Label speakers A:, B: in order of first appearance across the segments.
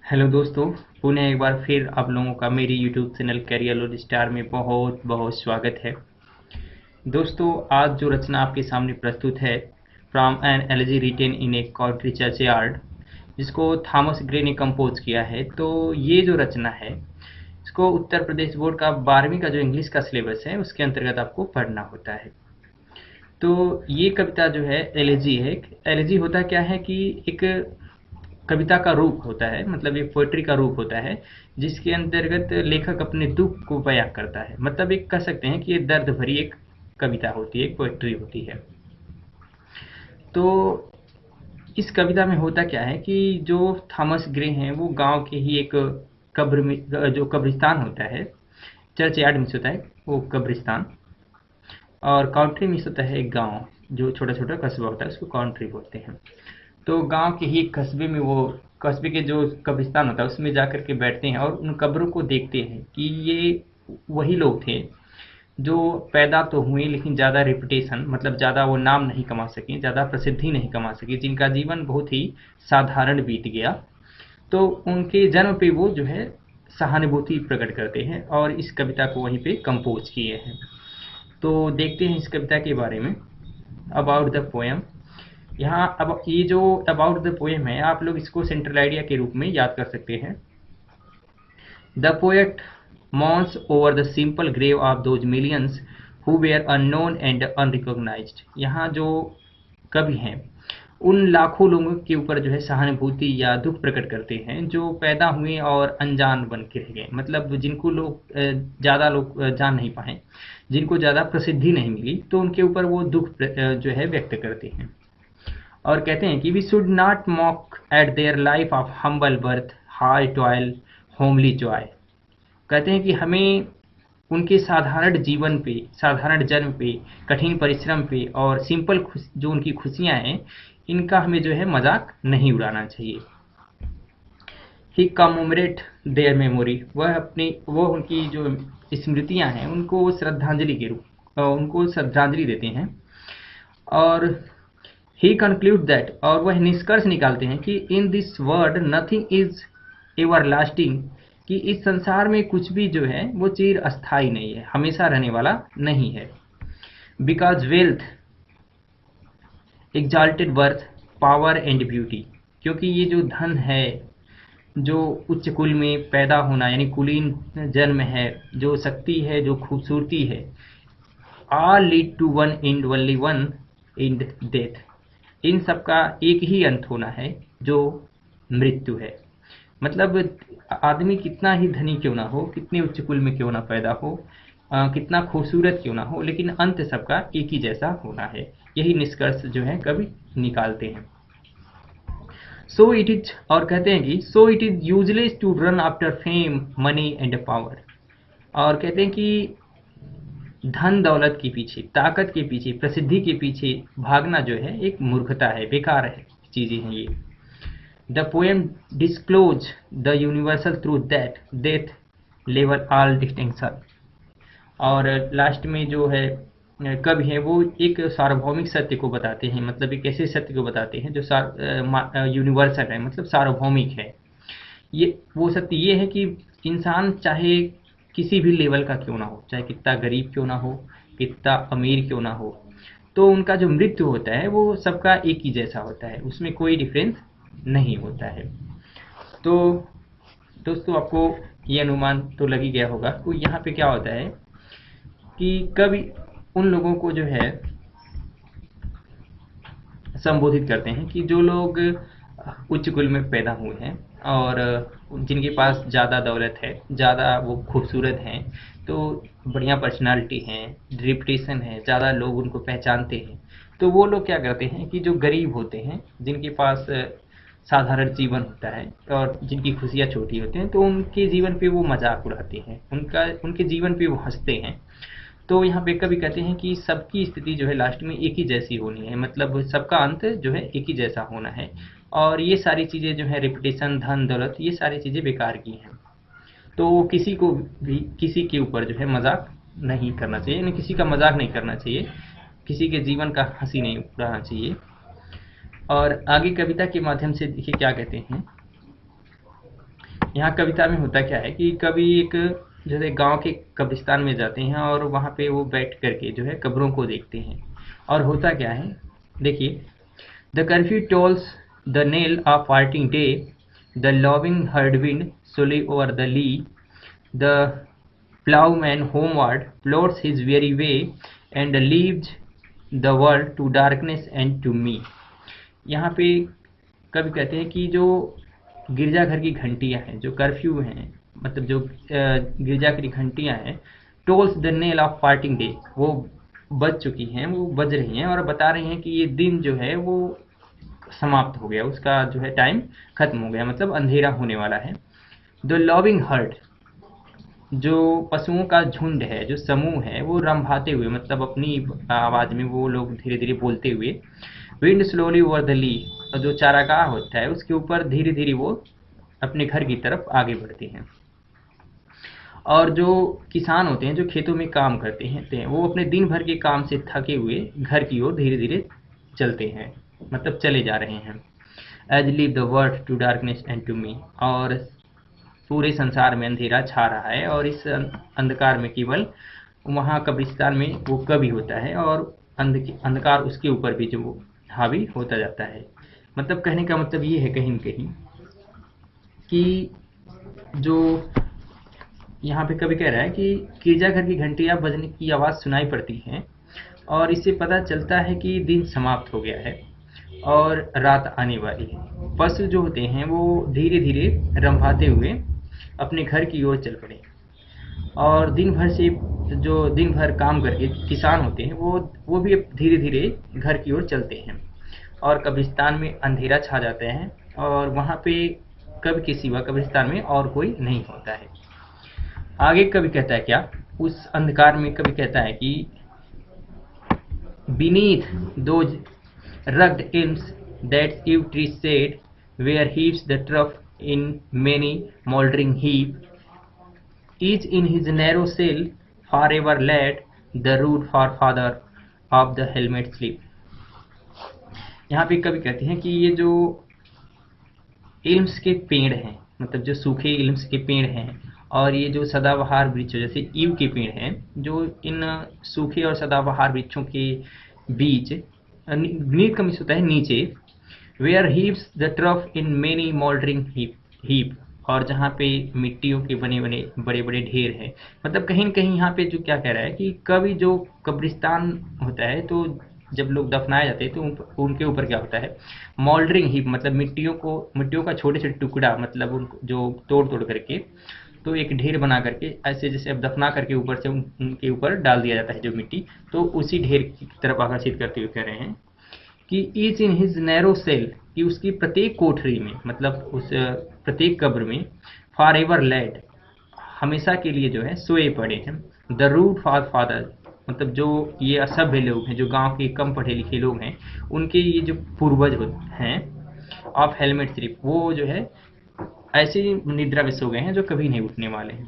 A: Hello दोस्तों, पुनः एक बार फिर आप लोगों का मेरी YouTube channel career lodge star में बहुत बहुत स्वागत है। दोस्तों, आज जो रचना आपके सामने प्रस्तुत है, from an elegy written in a country churchyard, जिसको थॉमस ग्रे ने कंपोज किया है। तो ये जो रचना है, इसको उत्तर प्रदेश बोर्ड का 12वीं का जो इंग्लिश का सिलेबस है उसके अंतर्गत आपको पढ़ना होता है। तो ये कविता जो है एलिजी है। एलिजी होता क्या है कि एक कविता का रूप होता है, मतलब एक पोएट्री का रूप होता है, जिसके अंतर्गत लेखक अपने दुख को बयां करता है। मतलब एक कह सकते हैं कि ये दर्द भरी एक कविता होती है, एक पोएट्री होती है। तो इस कविता में होता क्या है कि जो थॉमस ग्रे हैं वो गांव के ही एक कब्र में, जो कब्रिस्तान होता है, चर्च यार्ड मिस होता है वो कब्रिस्तान, और काउंट्री मिस होता है एक गांव, जो छोटा छोटा कस्बा होता है उसको काउंट्री बोलते हैं। तो गांव के ही एक कस्बे में, वो कस्बे के जो कब्रिस्तान होता है उसमें जाकर के बैठते हैं और उन कब्रों को देखते हैं कि ये वही लोग थे जो पैदा तो हुए लेकिन ज़्यादा रेपुटेशन, मतलब ज़्यादा वो नाम नहीं कमा सके, ज़्यादा प्रसिद्धि नहीं कमा सके, जिनका जीवन बहुत ही साधारण बीत गया। तो उनके जन्म पे वो जो है सहानुभूति प्रकट करते हैं और इस कविता को वहीं पे कंपोज किए हैं। तो देखते हैं इस कविता के बारे में। About the poem. यहाँ अब ये जो अबाउट द पोएम है, आप लोग इसको सेंट्रल आइडिया के रूप में याद कर सकते हैं। The poet mourns over the simple grave of those millions who were unknown and unrecognized। यहाँ जो कवि हैं उन लाखों लोगों के ऊपर जो है सहानुभूति या दुख प्रकट करते हैं जो पैदा हुए और अनजान बन के रह गए, मतलब जिनको लोग ज़्यादा लोग जान नहीं पाए, जिनको ज़्यादा प्रसिद्धि नहीं मिली, तो उनके ऊपर वो दुख जो है व्यक्त करते हैं। और कहते हैं कि we should not mock at their life of humble birth, hard toil, homely joy. कहते हैं कि हमें उनके साधारण जीवन पे, साधारण जन्म पे, कठिन परिश्रम पे और सिंपल जो उनकी खुशियां हैं, इनका हमें जो है मजाक नहीं उड़ाना चाहिए। ही कमोमरेट देयर मेमोरी, वो उनकी जो स्मृतियां हैं उनको श्रद्धांजलि के रूप, उनको श्रद्धांजलि देते हैं। और ही कंक्लूड दैट, और वह निष्कर्ष निकालते हैं कि in this world nothing is ever lasting, कि इस संसार में कुछ भी जो है वो चिर अस्थाई नहीं है, हमेशा रहने वाला नहीं है। Because wealth, exalted birth, power and beauty, क्योंकि ये जो धन है, जो उच्च कुल में पैदा होना यानी कुलीन जन्म है, जो शक्ति है, जो खूबसूरती है, all lead to one and only one end death, इन सब का एक ही अंत होना है जो मृत्यु है। मतलब आदमी कितना ही धनी क्यों ना हो, कितने उच्च कुल में क्यों ना पैदा हो, कितना खूबसूरत क्यों ना हो, लेकिन अंत सबका एक ही जैसा होना है। यही निष्कर्ष जो है कवि निकालते हैं। सो इट इज, और कहते हैं कि so it is useless to run after fame, money and power. और कहते हैं कि धन दौलत के पीछे, ताकत के पीछे, प्रसिद्धि के पीछे भागना जो है एक मूर्खता है, बेकार है, चीजें हैं ये। The poem disclose the universal truth that death level all distinction. और लास्ट में जो है कवि है वो एक सार्वभौमिक सत्य को बताते हैं, मतलब एक ऐसे सत्य को बताते हैं जो यूनिवर्सल है, मतलब सार्वभौमिक है। ये वो सत्य ये है कि इंसान चाहे किसी भी लेवल का क्यों ना हो, चाहे कितना गरीब क्यों ना हो, कितना अमीर क्यों ना हो, तो उनका जो मृत्यु होता है वो सबका एक ही जैसा होता है, उसमें कोई डिफरेंस नहीं होता है। तो दोस्तों, आपको ये अनुमान तो लग ही गया होगा। तो यहाँ पे क्या होता है कि कवि उन लोगों को जो है संबोधित करते हैं कि जो लोग उच्च कुल में पैदा हुए हैं और जिनके पास ज़्यादा दौलत है, ज़्यादा वो खूबसूरत हैं, तो बढ़िया पर्सनालिटी है, रेपुटेशन है, ज़्यादा लोग उनको पहचानते हैं, तो वो लोग क्या करते हैं कि जो गरीब होते हैं, जिनके पास साधारण जीवन होता है और जिनकी खुशियाँ छोटी होती हैं, तो उनके जीवन पे वो मजाक उड़ाते हैं, उनके जीवन पे वो हंसते हैं। तो यहाँ पे कभी कहते हैं कि सबकी स्थिति जो है लास्ट में एक ही जैसी होनी है, मतलब सबका अंत जो है एक ही जैसा होना है। और ये सारी चीज़ें जो है रेपुटेशन, धन दौलत, ये सारी चीज़ें बेकार की हैं। तो किसी को भी किसी के ऊपर जो है मजाक नहीं करना चाहिए, यानी किसी का मजाक नहीं करना चाहिए, किसी के जीवन का हंसी नहीं उड़ाना चाहिए। और आगे कविता के माध्यम से देखिए क्या कहते हैं यहाँ कविता में होता क्या है कि कवि एक जैसे गांव के कब्रिस्तान में जाते हैं और वहाँ पे वो बैठ करके जो है कब्रों को देखते हैं। और होता क्या है, देखिए, the curfew tolls the knell of parting day, the lowing herd wind slowly over the lea, the ploughman homeward plods his weary way and leaves the world to darkness and to me। यहाँ पे कवि कहते हैं कि जो गिरजाघर की घंटियां हैं, जो कर्फ्यू हैं, मतलब जो गिरजाघर की घंटियां हैं, tolls the knell of parting day, वो बज चुकी हैं, वो बज रही हैं और बता रही हैं कि ये दिन जो है वो समाप्त हो गया, उसका जो है टाइम खत्म हो गया, मतलब अंधेरा होने वाला है। द लविंग हर्ड, जो पशुओं का झुंड है, जो समूह है, वो रंभाते हुए, मतलब अपनी आवाज में वो लोग धीरे धीरे बोलते हुए, विंड स्लोली ओवर द ली, और जो चारागाह होता है उसके ऊपर धीरे धीरे वो अपने घर की तरफ आगे बढ़ते हैं। और जो किसान होते हैं, जो खेतों में काम करते हैं, वो अपने दिन भर के काम से थके हुए घर की ओर धीरे धीरे चलते हैं, मतलब चले जा रहे हैं। As leave the world to darkness and to me, और पूरे संसार में अंधेरा छा रहा है और इस अंधकार में केवल वहाँ कब्रिस्तान में वो कवि होता है और अंधकार उसके ऊपर भी जो वो हावी होता जाता है। मतलब कहने का मतलब ये है कहीं न कहीं कि जो यहाँ पे कवि कह रहा है कि गिरजाघर की घंटियां बजने की आवाज़ सुनाई पड़ती हैं और इससे पता चलता है कि दिन समाप्त हो गया है और रात आने वाली है। पशु जो होते हैं वो धीरे धीरे रंभाते हुए अपने घर की ओर चल पड़े और दिन भर काम करके किसान होते हैं वो भी धीरे धीरे घर की ओर चलते हैं और कब्रिस्तान में अंधेरा छा जाता है और वहाँ पे कवि के सिवा कब्रिस्तान में और कोई नहीं होता है। आगे कवि कहता है क्या, उस अंधकार में कवि कहता है कि beneath those rugged elms that yew tree shade, where heaps the trough in many mouldering heap, each in his narrow cell forever laid the rude forefather of the helmet sleep। यहाँ पे कवि कहते हैं कि ये जो इल्म्स के पेड़ हैं, मतलब जो सूखे इल्म्स के पेड़ हैं और ये जो सदाबहार वृक्ष जैसे ईव के पेड़ हैं, जो इन सूखे और सदाबहार वृक्षों के बीच नीड का मिस होता है नीचे, where heaves the turf in many mouldering heap, और जहाँ पे मिट्टियों के बने बने बड़े बड़े ढेर हैं। मतलब कहीं न कहीं यहाँ पे जो क्या कह रहा है कि कवि जो कब्रिस्तान होता है, तो जब लोग दफनाए जाते हैं तो उनके ऊपर क्या होता है, मोल्डरिंग हीप, मतलब मिट्टियों का छोटे छोटे टुकड़ा, मतलब उनको जो तोड़ तोड़ करके तो एक ढेर बना करके ऐसे जैसे अब दफना करके ऊपर से उनके ऊपर डाल दिया जाता है जो मिट्टी, तो उसी ढेर की तरफ आकर्षित करते हुए कह रहे हैं कि each in his narrow cell, कि उसकी प्रत्येक कोठरी में, मतलब उस प्रत्येक कब्र में, फॉर एवर लेड, हमेशा के लिए जो है सोए पड़े हैं, द रूड फादर, मतलब जो ये असभ्य लोग हैं, जो गांव के कम पढ़े लिखे लोग हैं, उनके ये जो पूर्वज हैं ऑफ हेलमेट स्लिप, वो जो है ऐसी निद्रा में सो गए हैं जो कभी नहीं उठने वाले हैं।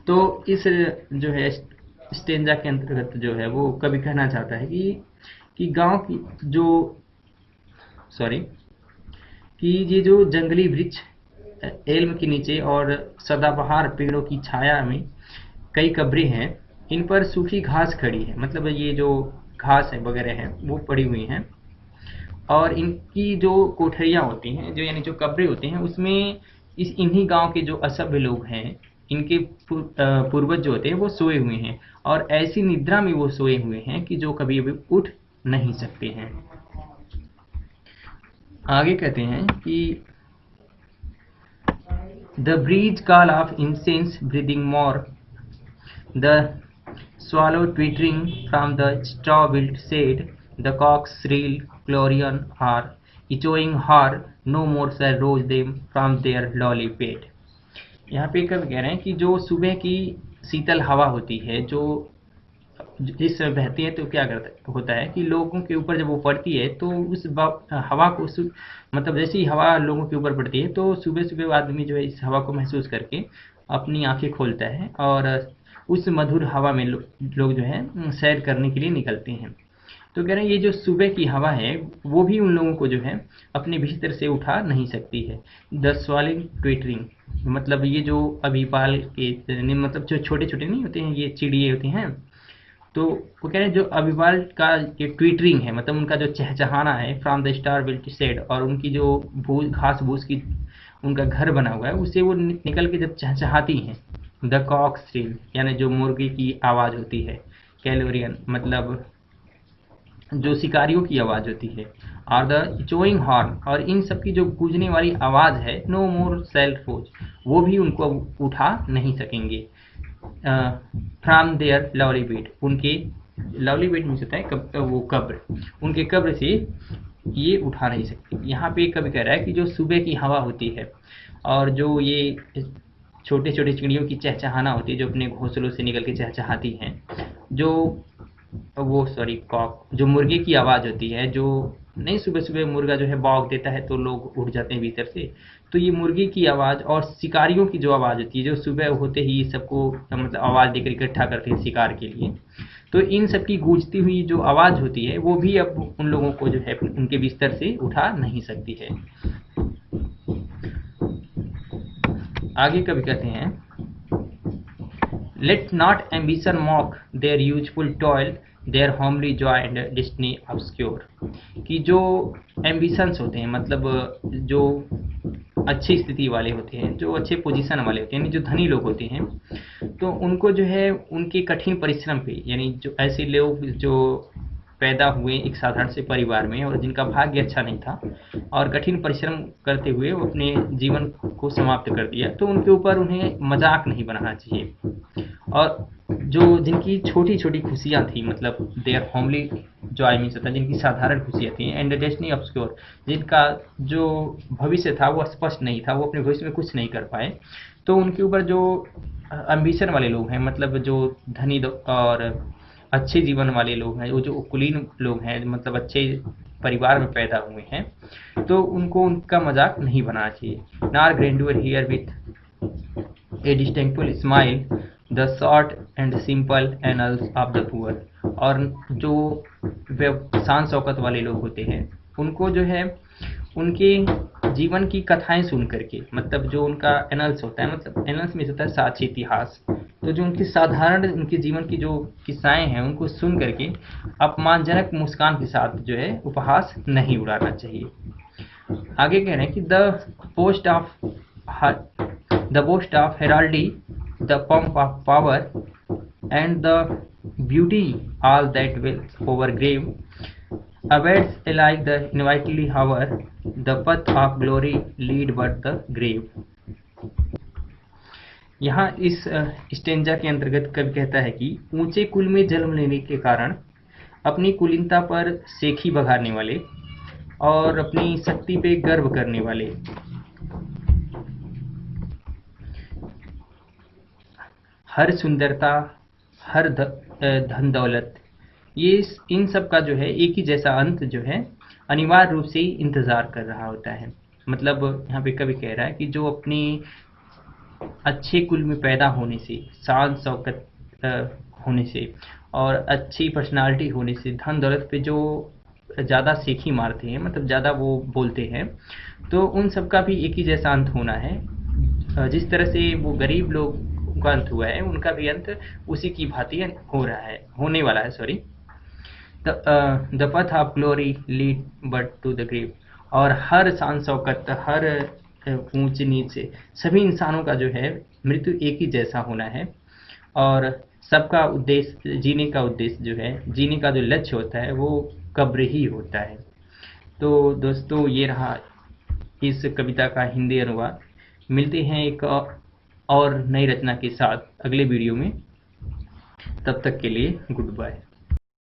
A: तो इस जो है स्टेंजा के अंतर्गत जो है वो कवि कहना चाहता है कि गांव की जो कि ये जो जंगली वृक्ष एल्म के नीचे और सदाबहार पेड़ों की छाया में कई कब्रें हैं, इन पर सूखी घास खड़ी है, मतलब ये जो घास है वगैरह है वो पड़ी हुई हैं, और इनकी जो कोठरियाँ होती हैं, जो यानी जो कब्रें होती हैं, उसमें इन्हीं गांव के जो असभ्य लोग हैं, इनके पूर्वज जो होते हैं वो सोए हुए हैं और ऐसी निद्रा में वो सोए हुए हैं कि जो कभी भी उठ नहीं सकते हैं। आगे कहते हैं कि the breeze call of incense breathing more, the swallow twittering from the straw-built shade, the cock's shrill clarion are echoing her, no more shall rouse them from their lowly bed। यहाँ पे कब कह रहे हैं कि जो सुबह की शीतल हवा होती है, जो जिस समय बहती है, तो क्या होता है कि लोगों के ऊपर जब वो पड़ती है तो उस हवा को मतलब जैसे ही हवा लोगों के ऊपर पड़ती है तो सुबह सुबह आदमी जो है इस हवा को महसूस करके अपनी आंखें खोलता है और उस मधुर हवा में लोग जो है सैर करने के लिए निकलते हैं। तो कह रहे हैं ये जो सुबह की हवा है वो भी उन लोगों को जो है अपने बिस्तर से उठा नहीं सकती है। द स्वालिंग ट्विटरिंग, मतलब ये जो अभिपाल के मतलब जो छोटे छोटे नहीं होते हैं ये चिड़िए होती हैं, तो वो कह रहे हैं जो अभिपाल का ये ट्विटरिंग है मतलब उनका जो चहचहाना है, from the star will said, और उनकी जो घास भूस की उनका घर बना हुआ है उससे वो निकल के जब चहचहाती हैं। द कॉक स्ट्रील, यानी जो मुर्गी की आवाज़ होती है। कैलोरियन, मतलब जो शिकारियों की आवाज़ होती है। और द चोइंग हॉर्न, और इन सब की जो गूंजने वाली आवाज़ है, नो मोर सेल फोज, वो भी उनको उठा नहीं सकेंगे। फ्रॉम देयर लवली बेड, उनके लवली बेड में होता है वो कब्र, उनके कब्र से ये उठा नहीं सकते। यहाँ पे कभी कह रहा है कि जो सुबह की हवा होती है और जो ये छोटे छोटे चिड़ियों की चहचहाना होती है जो अपने घोंसलों से निकल के चहचहाती हैं, जो वो सॉरी कॉक, जो मुर्गे की आवाज़ होती है, जो नहीं सुबह सुबह मुर्गा जो है बौक देता है तो लोग उठ जाते हैं भीतर से, तो ये मुर्गी की आवाज़ और शिकारियों की जो आवाज़ होती है जो सुबह होते ही सबको मतलब आवाज़ देकर इकट्ठा करते हैं शिकार के लिए, तो इन सब की गूंजती हुई जो आवाज़ होती है वो भी अब उन लोगों को जो है उनके बिस्तर से उठा नहीं सकती है। आगे कभी कहते हैं, let not ambition mock their useful toil, their homely joy and destiny obscure, कि जो एम्बिशंस होते हैं मतलब जो अच्छी स्थिति वाले होते हैं, जो अच्छे पोजीशन वाले होते हैं, यानी जो धनी लोग होते हैं, तो उनको जो है उनके कठिन परिश्रम पे, यानी जो ऐसे लोग जो पैदा हुए एक साधारण से परिवार में और जिनका भाग्य अच्छा नहीं था और कठिन परिश्रम करते हुए वो अपने जीवन को समाप्त कर दिया, तो उनके ऊपर उन्हें मजाक नहीं बनाना चाहिए। और जो जिनकी छोटी छोटी खुशियाँ थी, मतलब देयर होमली जॉय मीन्स होता है जिनकी साधारण खुशियाँ थी, एंड डेस्टिनी ऑब्सक्योर, जिनका जो भविष्य था वो स्पष्ट नहीं था, वो अपने भविष्य में कुछ नहीं कर पाए, तो उनके ऊपर जो एम्बिशन वाले लोग हैं, मतलब जो धनी और अच्छे जीवन वाले लोग हैं, वो जो कुलीन लोग हैं, मतलब अच्छे परिवार में पैदा हुए हैं, तो उनको उनका मजाक नहीं बनाना चाहिए। Nor grandeur hear with a disdainful smile the short and simple annals of the poor, और जो शान शौकत वाले लोग होते हैं उनको जो है उनके जीवन की कथाएं सुन करके, मतलब जो उनका एनल्स होता है, मतलब एनल्स में होता है साक्ष्य इतिहास, तो जो उनकी साधारण उनके जीवन की जो किस्साएं हैं उनको सुन करके अपमानजनक मुस्कान के साथ जो है उपहास नहीं उड़ाना चाहिए। आगे कह रहे हैं कि the boast of heraldry, the pomp of power and the beauty all that will over grave awaits alike the invitingly hover, the path of glory lead but the grave। यहाँ इस स्टेंजा के अंतर्गत कवि कहता है कि ऊंचे कुल में जन्म लेने के कारण अपनी कुलीनता पर सेखी बघारने वाले और अपनी शक्ति पे गर्व करने वाले, हर सुंदरता, हर धन दौलत, ये इन सब का जो है एक ही जैसा अंत जो है अनिवार्य रूप से ही इंतजार कर रहा होता है। मतलब यहाँ पे कवि कह रहा है कि जो अपनी अच्छे कुल में पैदा होने से, शान शौकत होने से और अच्छी पर्सनालिटी होने से धन दौलत पे जो ज़्यादा सेखी मारते हैं, मतलब ज़्यादा वो बोलते हैं, तो उन सब का भी एक ही जैसा अंत होना है। जिस तरह से वो गरीब लोग का अंत हुआ है उनका भी अंत उसी की भांति हो रहा है, होने वाला है, sorry. The path of glory lead but to the grave, और हर शान शौकत, हर ऊंच नीच से सभी इंसानों का जो है मृत्यु एक ही जैसा होना है, और सबका उद्देश्य, जीने का उद्देश्य जो है, जीने का जो लक्ष्य होता है वो कब्र ही होता है। तो दोस्तों ये रहा इस कविता का हिंदी अनुवाद। मिलते हैं एक और नई रचना के साथ अगले वीडियो में, तब तक के लिए गुड बाय।